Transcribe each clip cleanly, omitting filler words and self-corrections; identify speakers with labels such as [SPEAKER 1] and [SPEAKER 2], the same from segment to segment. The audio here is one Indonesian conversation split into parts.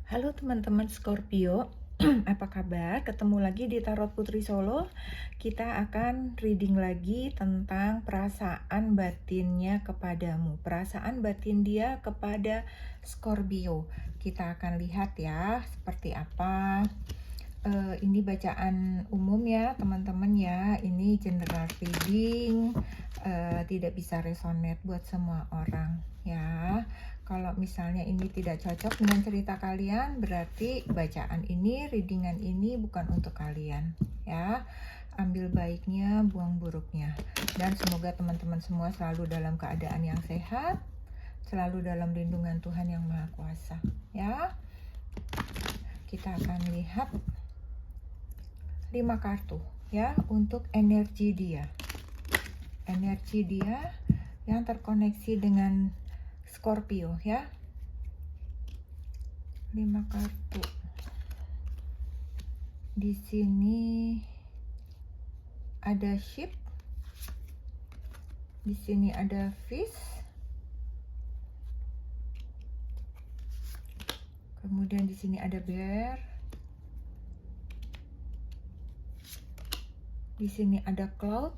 [SPEAKER 1] Halo teman-teman Scorpio, apa kabar? Ketemu lagi di Tarot Putri Solo. Kita akan reading lagi tentang perasaan batinnya kepadamu. Perasaan batin dia kepada Scorpio. Kita akan lihat ya, seperti apa. Ini bacaan umum ya teman-teman ya. Ini general reading, tidak bisa resonate buat semua orang ya. Kalau misalnya ini tidak cocok dengan cerita kalian, berarti bacaan ini, readingan ini bukan untuk kalian ya. Ambil baiknya, buang buruknya. Dan semoga teman-teman semua selalu dalam keadaan yang sehat, selalu dalam lindungan Tuhan Yang Maha Kuasa ya. Kita akan lihat 5 kartu ya untuk energi dia. Energi dia yang terkoneksi dengan Scorpio ya. 5 kartu. Di sini ada ship. Di sini ada fish. Kemudian di sini ada bear. Di sini ada cloud.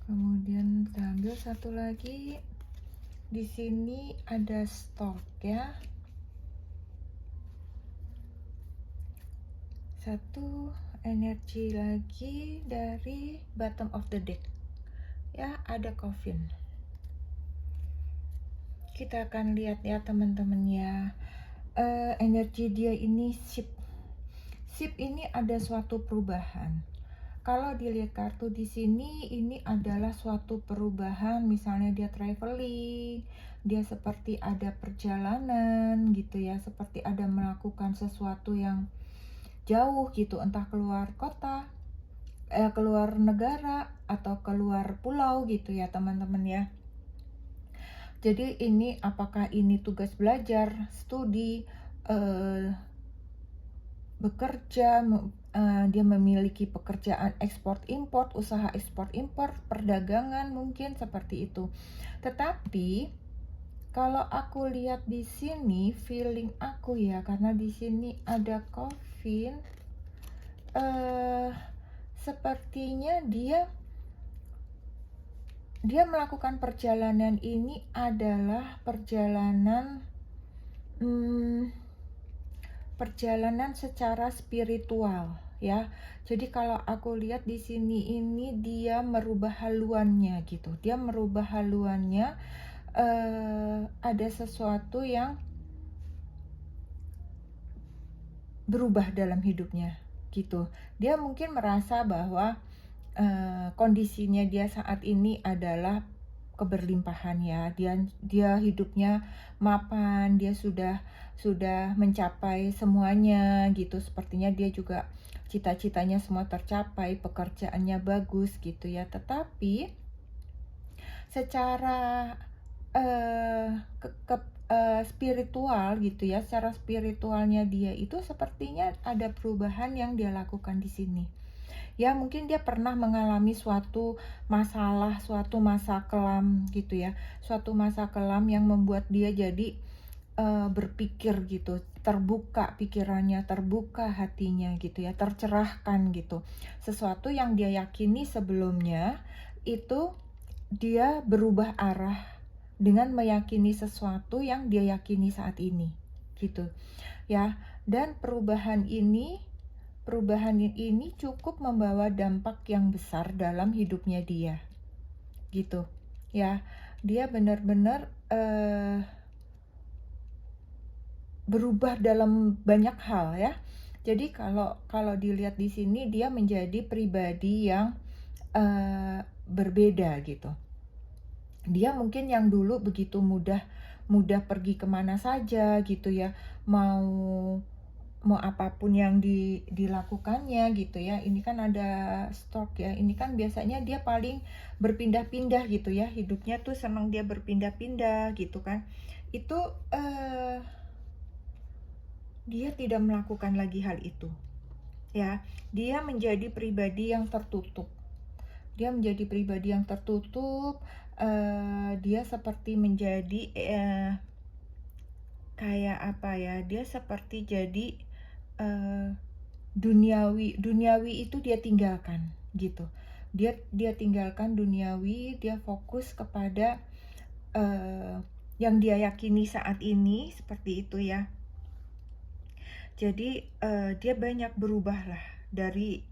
[SPEAKER 1] Kemudian kita ambil satu lagi. Di sini ada stork ya. Satu energi lagi dari bottom of the deck. Ya, ada coffin. Kita akan lihat ya teman-teman ya. Energi dia ini ship. Ship ini ada suatu perubahan. Kalau dilihat kartu di sini, ini adalah suatu perubahan. Misalnya dia traveling, dia seperti ada perjalanan gitu ya, seperti ada melakukan sesuatu yang jauh gitu, entah keluar kota, keluar negara atau keluar pulau gitu ya teman-teman ya. Jadi ini apakah ini tugas belajar, studi, bekerja, dia memiliki pekerjaan ekspor impor, usaha ekspor impor, perdagangan mungkin seperti itu. Tetapi kalau aku lihat di sini, feeling aku ya, karena di sini ada coffin, sepertinya dia melakukan perjalanan ini adalah perjalanan perjalanan secara spiritual ya. Jadi kalau aku lihat di sini ini dia merubah haluannya gitu. Dia merubah haluannya, ada sesuatu yang berubah dalam hidupnya gitu. Dia mungkin merasa bahwa kondisinya dia saat ini adalah keberlimpahan ya. Dia hidupnya mapan, dia sudah mencapai semuanya gitu. Sepertinya dia juga cita-citanya semua tercapai, pekerjaannya bagus gitu ya. Tetapi secara spiritual gitu ya, secara spiritualnya dia itu sepertinya ada perubahan yang dia lakukan di sini. Ya mungkin dia pernah mengalami suatu masalah, suatu masa kelam gitu ya, suatu masa kelam yang membuat dia jadi berpikir gitu, terbuka pikirannya, terbuka hatinya gitu ya, tercerahkan gitu. Sesuatu yang dia yakini sebelumnya itu dia berubah arah dengan meyakini sesuatu yang dia yakini saat ini gitu ya. Dan perubahan ini cukup membawa dampak yang besar dalam hidupnya dia gitu ya. Dia benar-benar berubah dalam banyak hal ya. Jadi kalau dilihat di sini dia menjadi pribadi yang berbeda gitu. Dia mungkin yang dulu begitu mudah pergi kemana saja gitu ya, mau apapun yang dilakukannya gitu ya. Ini kan ada stok ya, ini kan biasanya dia paling berpindah-pindah gitu ya, hidupnya tuh senang dia berpindah-pindah gitu kan. Itu dia tidak melakukan lagi hal itu ya. Dia menjadi pribadi yang tertutup. Dia menjadi pribadi yang tertutup, dia seperti menjadi, kayak apa ya, dia seperti jadi, eee, duniawi itu dia tinggalkan, gitu. Dia dia tinggalkan duniawi, dia fokus kepada, eee, yang dia yakini saat ini, seperti itu ya. Jadi, dia banyak berubahlah dari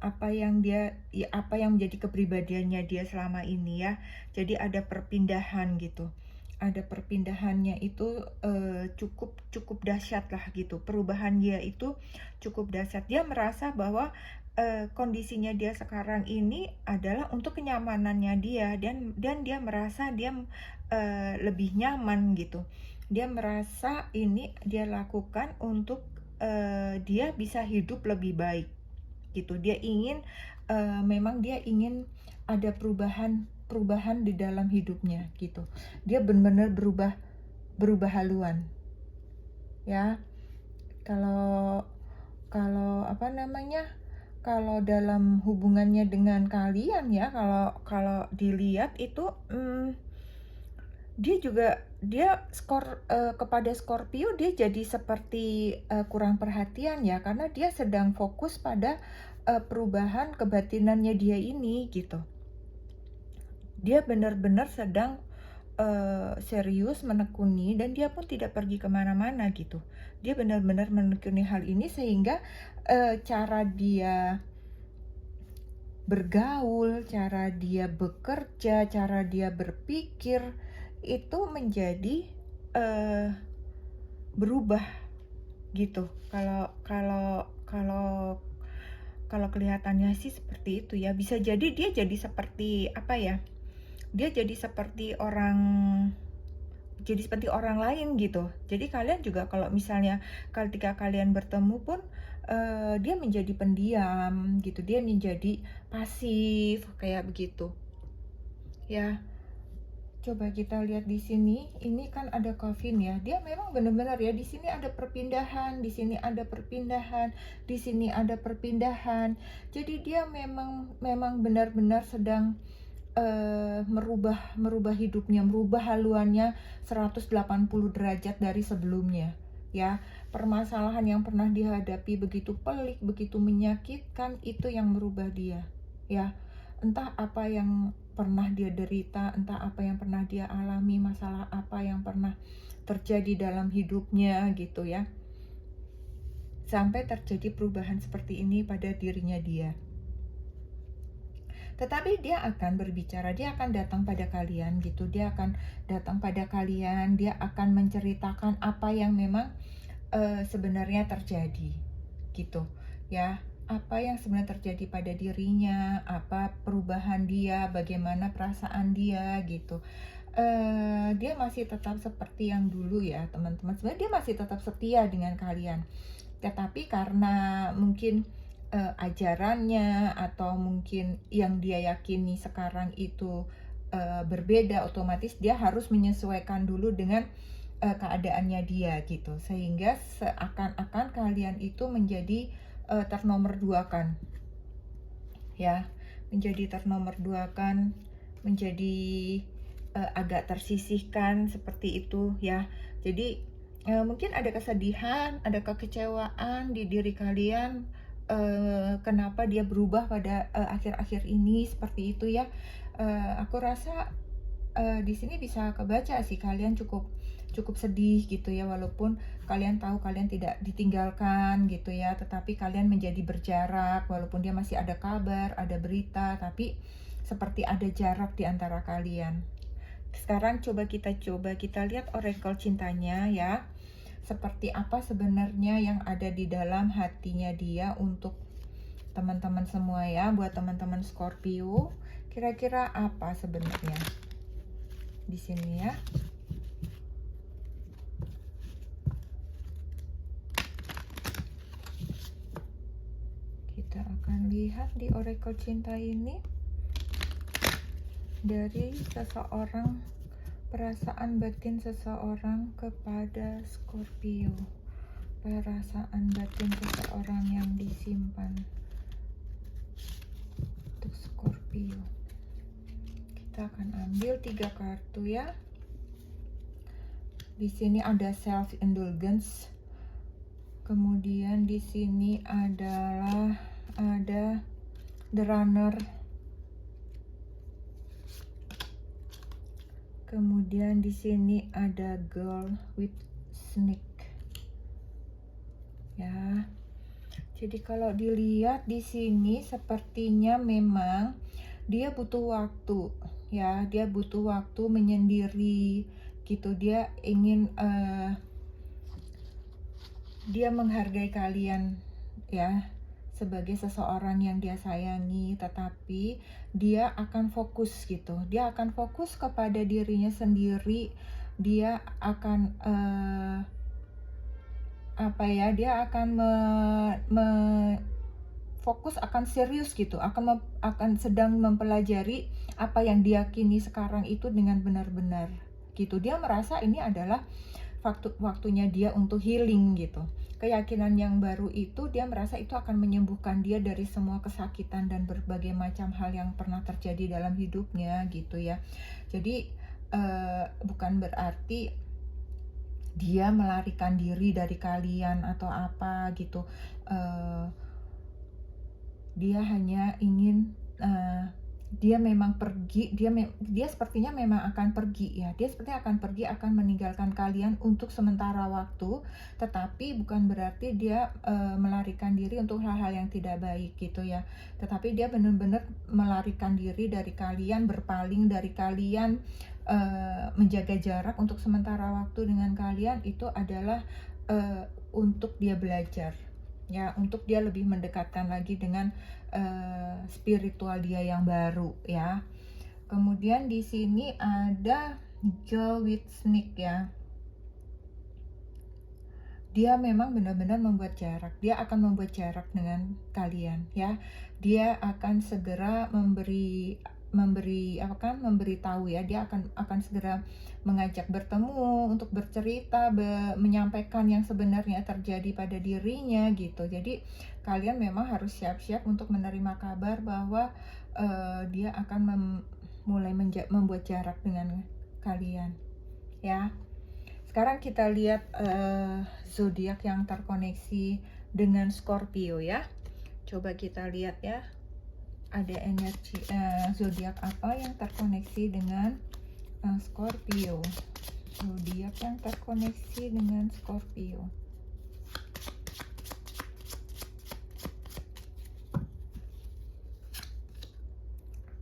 [SPEAKER 1] apa yang apa yang menjadi kepribadiannya dia selama ini ya. Jadi ada perpindahan gitu. Ada perpindahannya itu, cukup cukup dahsyatlah gitu. Perubahan dia itu cukup dahsyat. Dia merasa bahwa, kondisinya dia sekarang ini adalah untuk kenyamanannya dia, dan dia merasa dia, lebih nyaman gitu. Dia merasa ini dia lakukan untuk, dia bisa hidup lebih baik, gitu. Dia ingin, memang dia ingin ada perubahan di dalam hidupnya, gitu. Dia benar-benar berubah berubah haluan, ya. Kalau kalau apa namanya, kalau dalam hubungannya dengan kalian ya, kalau kalau dilihat itu, kepada Scorpio dia jadi seperti, kurang perhatian ya, karena dia sedang fokus pada, perubahan kebatinannya dia ini, gitu. Dia benar-benar sedang, serius menekuni, dan dia pun tidak pergi kemana-mana gitu. Dia benar-benar menekuni hal ini sehingga, cara dia bergaul, cara dia bekerja, cara dia berpikir, itu menjadi, eee, berubah gitu. Kalau kalau kalau kalau kelihatannya sih seperti itu ya. Bisa jadi dia jadi seperti apa ya, dia jadi seperti orang lain gitu. Jadi kalian juga kalau misalnya ketika kalian bertemu pun, dia menjadi pendiam gitu, dia menjadi pasif kayak begitu. Ya, coba kita lihat di sini, ini kan ada Kevin ya. Dia memang benar-benar ya, di sini ada perpindahan, di sini ada perpindahan, di sini ada perpindahan. Jadi dia memang memang benar-benar sedang, merubah hidupnya, merubah haluannya 180 derajat dari sebelumnya, ya. Permasalahan yang pernah dihadapi begitu pelik, begitu menyakitkan, itu yang merubah dia, ya. Entah apa yang pernah dia derita, entah apa yang pernah dia alami, masalah apa yang pernah terjadi dalam hidupnya gitu ya, sampai terjadi perubahan seperti ini pada dirinya dia. Tetapi dia akan berbicara, dia akan datang pada kalian gitu, dia akan datang pada kalian, dia akan menceritakan apa yang memang, sebenarnya terjadi gitu ya. Apa yang sebenarnya terjadi pada dirinya, apa perubahan dia, bagaimana perasaan dia gitu. Dia masih tetap seperti yang dulu ya teman-teman, sebenarnya dia masih tetap setia dengan kalian. Tetapi karena mungkin, ajarannya atau mungkin yang dia yakini sekarang itu, berbeda, otomatis dia harus menyesuaikan dulu dengan, keadaannya dia gitu. Sehingga seakan-akan kalian itu menjadi, ternomorduakan, ya. Menjadi ternomorduakan, menjadi, agak tersisihkan seperti itu ya. Jadi, mungkin ada kesedihan, ada kekecewaan di diri kalian, kenapa dia berubah pada, akhir-akhir ini seperti itu ya. Aku rasa, di sini bisa kebaca sih kalian cukup cukup sedih gitu ya, walaupun kalian tahu kalian tidak ditinggalkan gitu ya, tetapi kalian menjadi berjarak walaupun dia masih ada kabar, ada berita, tapi seperti ada jarak di antara kalian. Sekarang coba kita lihat oracle cintanya ya. Seperti apa sebenarnya yang ada di dalam hatinya dia untuk teman-teman semua ya, buat teman-teman Scorpio. Kira-kira apa sebenarnya di sini ya? Kita akan lihat di oracle cinta ini dari seseorang, perasaan batin seseorang kepada Scorpio. Perasaan batin seseorang yang disimpan untuk Scorpio. Kita akan ambil 3 kartu ya. Di sini ada self indulgence. Kemudian di sini ada the runner. Kemudian di sini ada girl with snake. Ya. Jadi kalau dilihat di sini sepertinya memang dia butuh waktu ya, dia butuh waktu menyendiri gitu. Dia ingin dia menghargai kalian ya sebagai seseorang yang dia sayangi, tetapi dia akan fokus gitu. Dia akan fokus kepada dirinya sendiri. Dia akan dia akan fokus, akan serius gitu, akan sedang mempelajari apa yang diyakini sekarang itu dengan benar-benar gitu. Dia merasa ini adalah waktunya dia untuk healing gitu. Keyakinan yang baru itu dia merasa itu akan menyembuhkan dia dari semua kesakitan dan berbagai macam hal yang pernah terjadi dalam hidupnya gitu ya. Jadi bukan berarti dia melarikan diri dari kalian atau apa gitu. Dia hanya ingin dia memang pergi, dia sepertinya memang akan pergi ya. Dia sepertinya akan pergi, akan meninggalkan kalian untuk sementara waktu, tetapi bukan berarti dia melarikan diri untuk hal-hal yang tidak baik gitu ya. Tetapi dia benar-benar melarikan diri dari kalian, berpaling dari kalian, menjaga jarak untuk sementara waktu dengan kalian. Itu adalah untuk dia belajar ya, untuk dia lebih mendekatkan lagi dengan spiritual dia yang baru ya. Kemudian di sini ada girl with snake ya. Dia memang benar-benar membuat jarak. Dia akan membuat jarak dengan kalian ya. Dia akan segera memberitahu ya. Dia akan segera mengajak bertemu untuk bercerita, menyampaikan yang sebenarnya terjadi pada dirinya gitu. Jadi kalian memang harus siap-siap untuk menerima kabar bahwa dia akan mulai membuat jarak dengan kalian ya. Sekarang kita lihat zodiak yang terkoneksi dengan Scorpio ya. Coba kita lihat ya, ada energi zodiak apa yang terkoneksi dengan Scorpio. Zodiak yang terkoneksi dengan Scorpio.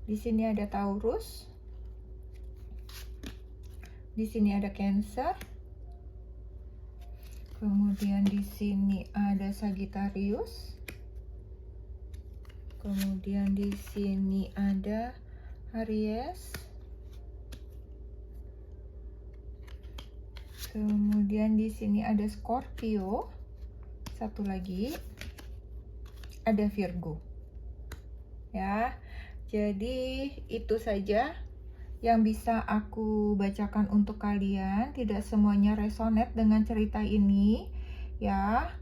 [SPEAKER 1] Di sini ada Taurus. Di sini ada Cancer. Kemudian di sini ada Sagittarius. Kemudian di sini ada Aries. Kemudian di sini ada Scorpio. Satu lagi ada Virgo. Ya. Jadi itu saja yang bisa aku bacakan untuk kalian. Tidak semuanya resonate dengan cerita ini ya.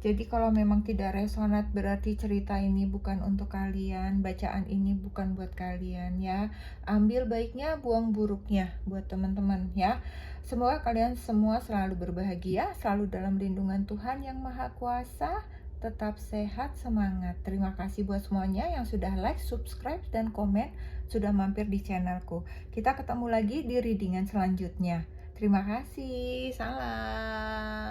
[SPEAKER 1] Jadi kalau memang tidak resonate berarti cerita ini bukan untuk kalian, bacaan ini bukan buat kalian ya. Ambil baiknya, buang buruknya buat teman-teman ya. Semoga kalian semua selalu berbahagia, selalu dalam lindungan Tuhan yang Maha Kuasa. Tetap sehat, semangat. Terima kasih buat semuanya yang sudah like, subscribe, dan komen, sudah mampir di channelku. Kita ketemu lagi di readingan selanjutnya. Terima kasih. Salam.